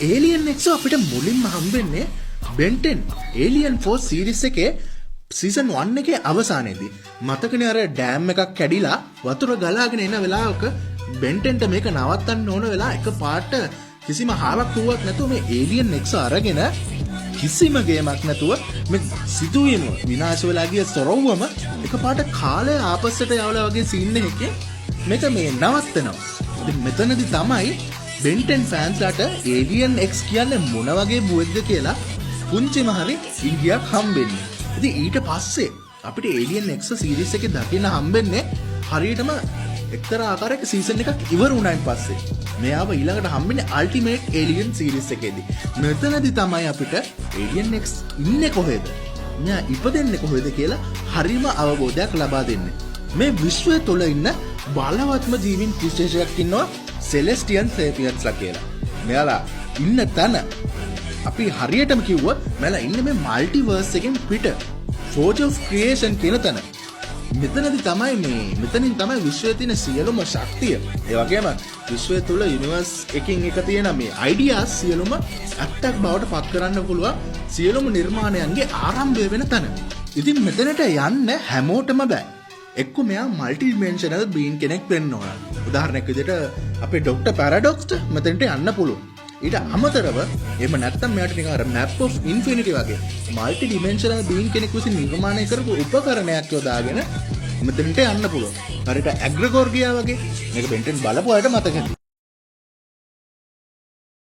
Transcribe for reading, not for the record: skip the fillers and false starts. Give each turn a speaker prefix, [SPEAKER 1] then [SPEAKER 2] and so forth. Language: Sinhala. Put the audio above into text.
[SPEAKER 1] ඒලියන් එක්ස් අපිට මුලින්ම හම්බෙන්නේ බෙන්ටෙන් ඒලියන් ෆෝස් සීරීස් එකේ සීසන් 1 එකේ අවසානයේදී. මතකනේ අර ඩෑම් එකක් කැඩිලා වතුර ගලාගෙන එන වෙලාවක බෙන්ටෙන්ට මේක නවත්තන්න ඕන වෙලා එක පාට කිසිම හාවක් වුවක් නැතුව මේ ඒලියන් එක්ස් අරගෙන කිසිම ගේමක් නැතුව මේ සිදුවීම විනාශ වෙලා ගිය සොරවුවම එක පාට කාලය ආපස්සට යවලා වගේ සීන් එකකින් මේක මේ නවත්තනවා. ඉතින් මෙතනදී තමයි බෙන්ටෙන් ෆෑන්ස්ලාට ඒලියන් එක්ස් කියන්නේ මොන වගේ බුවෙක්ද කියලා පුංචිම හරි ඉඟියක් හම්බෙන්නේ. ඉතින් ඊට පස්සේ අපිට ඒලියන් එක්ස් සීරීස් එකේ දකින්න හම්බෙන්නේ හරියටම එක්තරා ආකාරයක සීසන් එකක් ඉවර වුණායින් පස්සේ මෙයාව ඊළඟට හම්බෙන්නේ අල්ටිමේට් ඒලියන් සීරීස් එකේදී. මෙතනදී තමයි අපිට ඒලියන් එක්ස් ඉන්නේ කොහෙද? මෙයා ඉපදෙන්නේ කොහෙද කියලා හරිම අවබෝධයක් ලබා දෙන්නේ. මේ විශ්වය තුළ ඉන්න බලවත්ම ජීවීන් විශේෂයක් ඉන්නවා සෙලෙස්ටියන් සේපියන්ස්ලා කියලා. මෙයාලා ඉන්න තැන අපි හරියටම කිව්වොත් මෙයාලා ඉන්නේ මේ මල්ටිවර්ස් එකෙන් පිට. Forge of Creation කියන තැන. මෙතනින් තමයි විශ්වයේ තියෙන සියලුම ශක්තිය. ඒ වගේම විශ්වය තුළ යුනිවර්ස් එකකින් එක තියෙන මේ අයිඩියාස් සියලුම ඇත්තක් බවට පත් කරන්න පුළුවන් සියලුම නිර්මාණයන්ගේ ආරම්භය වෙන තැන. ඉතින් මෙතනට යන්න හැමෝටම බෑ. එක්ක මෙයා මල්ටි ඩිමෙන්ෂනල් බීන් කෙනෙක් වෙන්න ඕන. උදාහරණයක් විදිහට අපේ ඩොක්ටර් පැරඩොක්ස්ට මෙතනට යන්න පුළුවන්. ඊට අමතරව එහෙම නැත්නම් මෙයාට නිකන් අර map of infinity වගේ මල්ටි ඩිමෙන්ෂනල් බීන් කෙනෙක් විසින් නිර්මාණය කරපු උපකරණයක් යොදාගෙන මෙතනට යන්න පුළුවන්. හරියට ඇග්‍රගෝර් ගියා වගේ. මේක බෙන්ටෙන් බලපු අයට මතක ඇති.